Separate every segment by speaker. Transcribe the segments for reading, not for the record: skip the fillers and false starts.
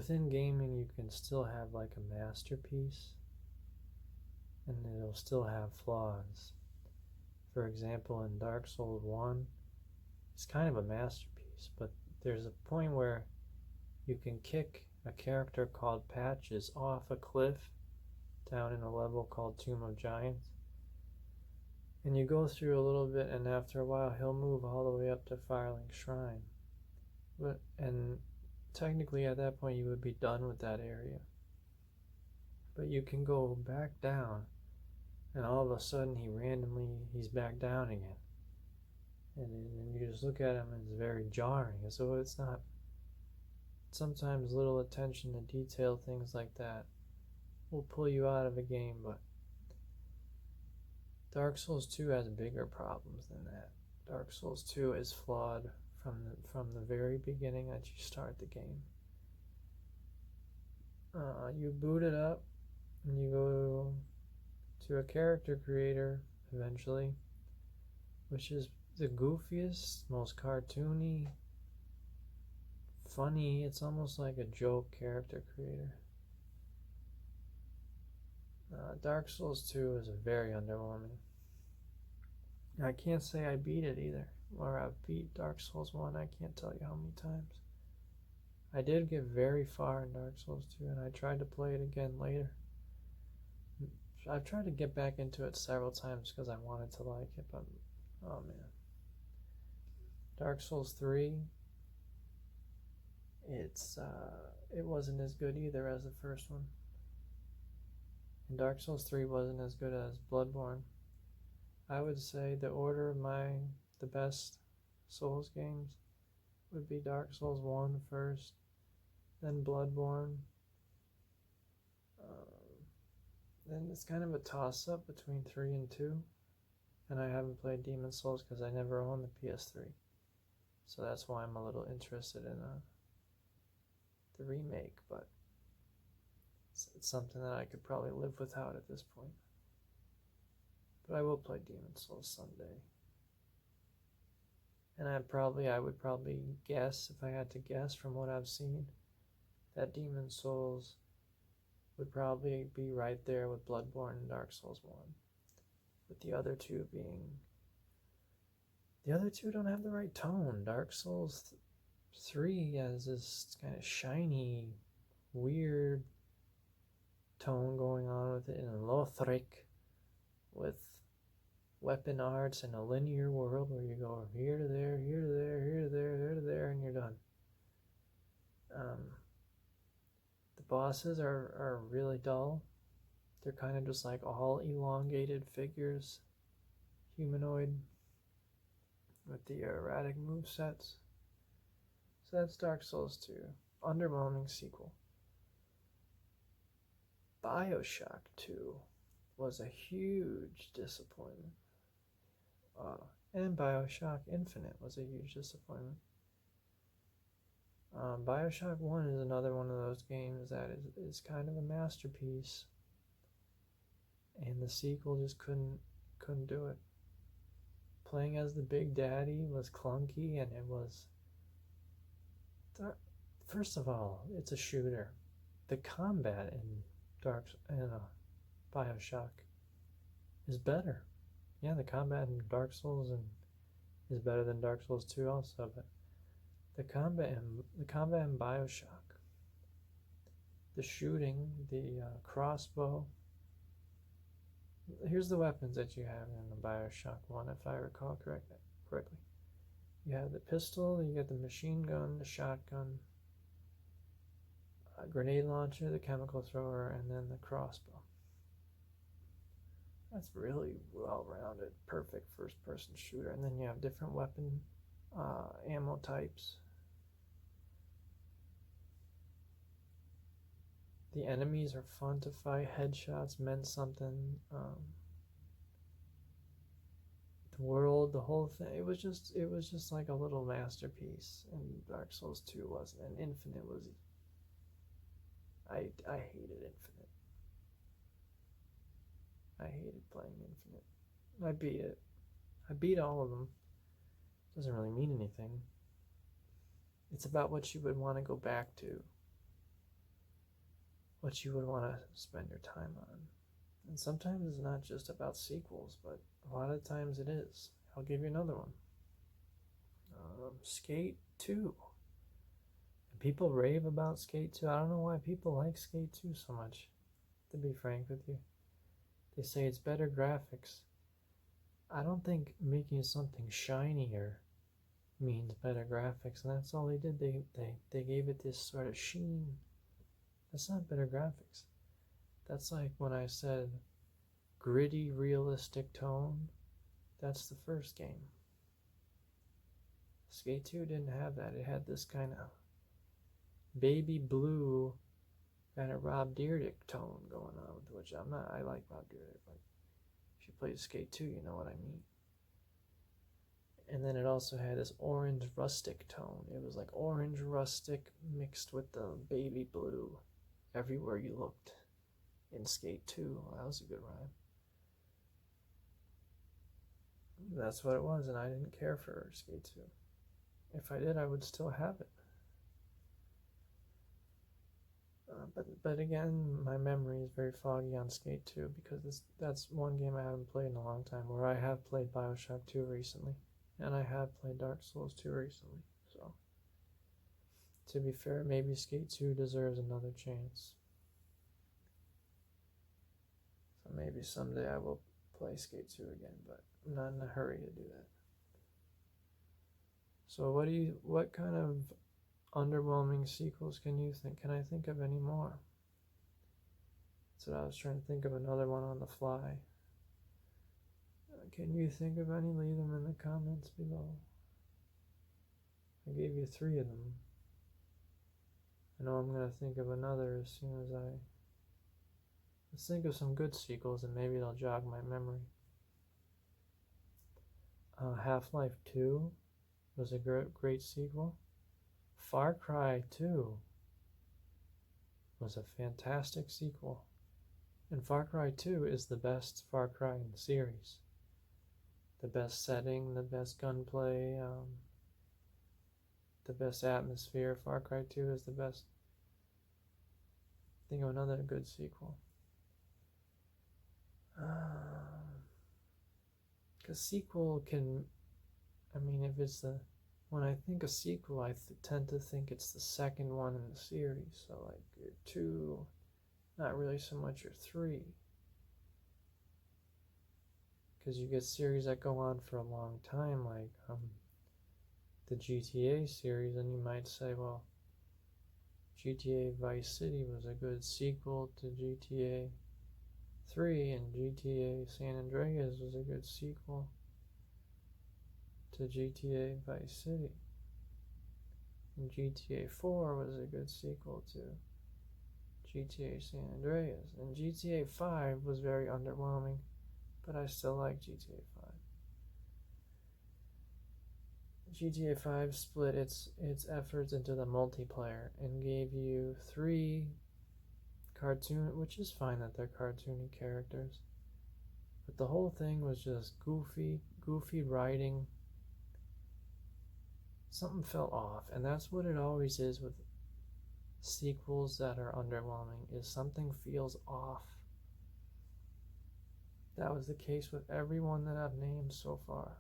Speaker 1: Within gaming, you can still have like a masterpiece, and it'll still have flaws. For example, in Dark Souls 1, it's kind of a masterpiece, but there's a point where you can kick a character called Patches off a cliff down in a level called Tomb of Giants. And you go through a little bit, and after a while, he'll move all the way up to Firelink Shrine. And technically, at that point, you would be done with that area. But you can go back down, and all of a sudden, he's back down again. And you just look at him, and it's very jarring. So it's not. Sometimes little attention to detail, things like that, will pull you out of a game, but Dark Souls 2 has bigger problems than that. Dark Souls 2 is flawed from the very beginning that you start the game. You boot it up, and you go to a character creator eventually, which is the goofiest, most cartoony, funny. It's almost like a joke character creator. Dark Souls 2 is very underwhelming. I can't say I beat it either, or I've beat Dark Souls 1. I can't tell you how many times. I did get very far in Dark Souls 2, and I tried to play it again later. I've tried to get back into it several times because I wanted to like it, but oh man. Dark Souls 3, it wasn't as good either as the first one. And Dark Souls 3 wasn't as good as Bloodborne. I would say the order of the best Souls games would be Dark Souls 1 first, then Bloodborne. Then it's kind of a toss-up between 3 and 2. And I haven't played Demon's Souls because I never owned the PS3. So that's why I'm a little interested in the remake, but it's something that I could probably live without at this point. But I will play Demon's Souls someday. And I would probably guess, if I had to guess from what I've seen, that Demon's Souls would probably be right there with Bloodborne and Dark Souls 1. With the other two don't have the right tone. Dark Souls 3 has this kind of shiny, weird tone going on with it in Lothric, with weapon arts in a linear world where you go from here to there, here to there, here to there, here to there, and you're done. The bosses are really dull. They're kind of just like all elongated figures, humanoid, with the erratic movesets. So that's Dark Souls 2. Underwhelming sequel. Bioshock 2 was a huge disappointment. And Bioshock Infinite was a huge disappointment. Bioshock 1 is another one of those games that is kind of a masterpiece. And the sequel just couldn't do it. Playing as the Big Daddy was clunky, and it was... First of all, it's a shooter. The combat in Bioshock is better. Yeah, the combat in Dark Souls is better than Dark Souls 2 also, but the combat in Bioshock, the shooting, the crossbow. Here's the weapons that you have in the Bioshock 1, if I recall correctly. You have the pistol, you get the machine gun, the shotgun, a grenade launcher, the chemical thrower, and then the crossbow. That's really well-rounded, perfect first-person shooter. And then you have different weapon ammo types. The enemies are fun to fight. Headshots meant something. The world, the whole thing. It was just like a little masterpiece. And Dark Souls 2 wasn't. And Infinite was. I hated Infinite. I hated playing Infinite. I beat it. I beat all of them. Doesn't really mean anything. It's about what you would want to go back to. what you would want to spend your time on. And sometimes it's not just about sequels, but a lot of times it is. I'll give you another one. Skate 2. And people rave about Skate 2. I don't know why people like Skate 2 so much, to be frank with you. They say it's better graphics. I don't think making something shinier means better graphics, and that's all they did. They gave it this sort of sheen. That's not better graphics. That's like when I said gritty, realistic tone. That's the first game. Skate 2 didn't have that. It had this kind of baby blue, kind of Rob Dyrdek tone going on, which I'm not. I like Rob Dyrdek, but if you played Skate 2, you know what I mean. And then it also had this orange rustic tone. It was like orange rustic mixed with the baby blue everywhere you looked in Skate 2. Well, that was a good rhyme. That's what it was, and I didn't care for Skate 2. If I did, I would still have it. But again, my memory is very foggy on Skate 2 because that's one game I haven't played in a long time, where I have played Bioshock 2 recently, and I have played Dark Souls 2 recently. So, to be fair, maybe Skate 2 deserves another chance. So maybe someday I will play Skate 2 again, but I'm not in a hurry to do that. So what kind of underwhelming sequels can you think? Can I think of any more? So I was trying to think of another one on the fly. Can you think of any? Leave them in the comments below. I gave you 3 of them. I know I'm going to think of another as soon as let's think of some good sequels and maybe it'll jog my memory. Half-Life 2 was a great sequel. Far Cry 2 was a fantastic sequel. And Far Cry 2 is the best Far Cry in the series. The best setting, the best gunplay, the best atmosphere. Far Cry 2 is the best. Think of another good sequel. Because sequel can, if it's when I think of sequel, I tend to think it's the second one in the series. So like your 2, not really so much your 3. Because you get series that go on for a long time, like the GTA series, and you might say, well, GTA Vice City was a good sequel to GTA 3, and GTA San Andreas was a good sequel to GTA Vice City. And GTA 4 was a good sequel to GTA San Andreas. And GTA 5 was very underwhelming, but I still like GTA 5. GTA 5 split its efforts into the multiplayer and gave you 3 cartoon, which is fine that they're cartoony characters, but the whole thing was just goofy writing. Something felt off, and that's what it always is with sequels that are underwhelming, is something feels off. That was the case with everyone that I've named so far.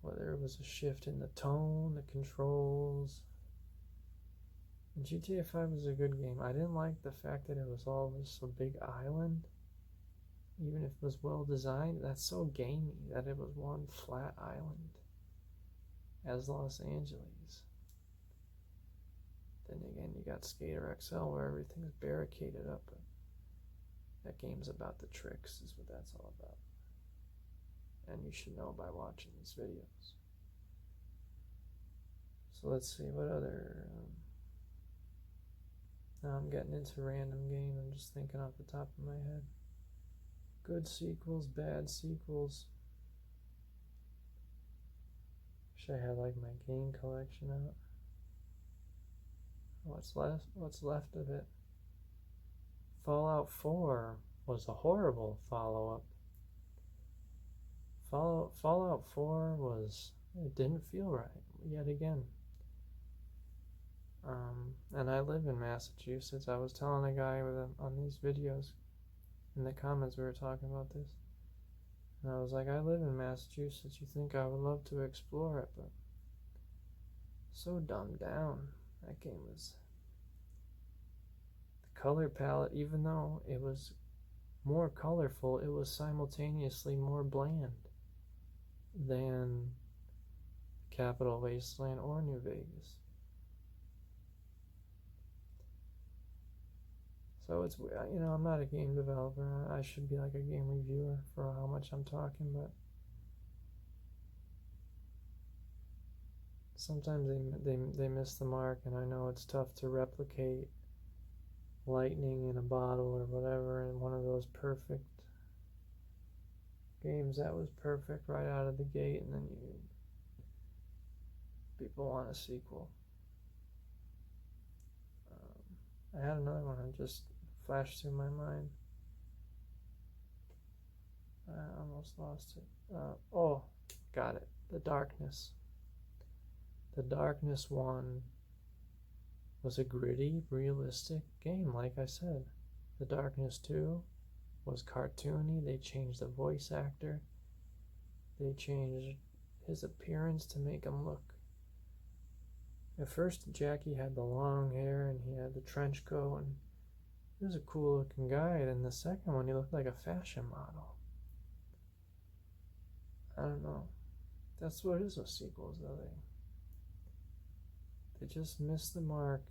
Speaker 1: Whether it was a shift in the tone, the controls. And GTA 5 was a good game. I didn't like the fact that it was all this a big island. Even if it was well designed, that's so gamey that it was one flat island as Los Angeles. Then again, you got Skater XL where everything's barricaded up. But that game's about the tricks, is what that's all about. And you should know by watching these videos. So let's see, what other... now I'm getting into random game. I'm just thinking off the top of my head. Good sequels, bad sequels. Wish I had like my game collection out. What's left of it? Fallout 4 was a horrible follow-up. Fallout 4 it didn't feel right, yet again. And I live in Massachusetts. I was telling a guy on these videos in the comments we were talking about this. And I was like, I live in Massachusetts. You think I would love to explore it, but so dumbed down. That game was. The color palette, even though it was more colorful, it was simultaneously more bland than Capital Wasteland or New Vegas. So it's, I'm not a game developer. I should be like a game reviewer for how much I'm talking, but sometimes they miss the mark, and I know it's tough to replicate lightning in a bottle or whatever in one of those perfect games that was perfect right out of the gate, and then people want a sequel. I had another one that just flashed through my mind. I almost lost it. Oh, got it. The Darkness. The Darkness one was a gritty, realistic game, like I said. The Darkness 2 was cartoony. They changed the voice actor. They changed his appearance to make him look. At first, Jackie had the long hair and he had the trench coat, and he was a cool looking guy. And the second one, he looked like a fashion model. I don't know. That's what it is with sequels, though. They just miss the mark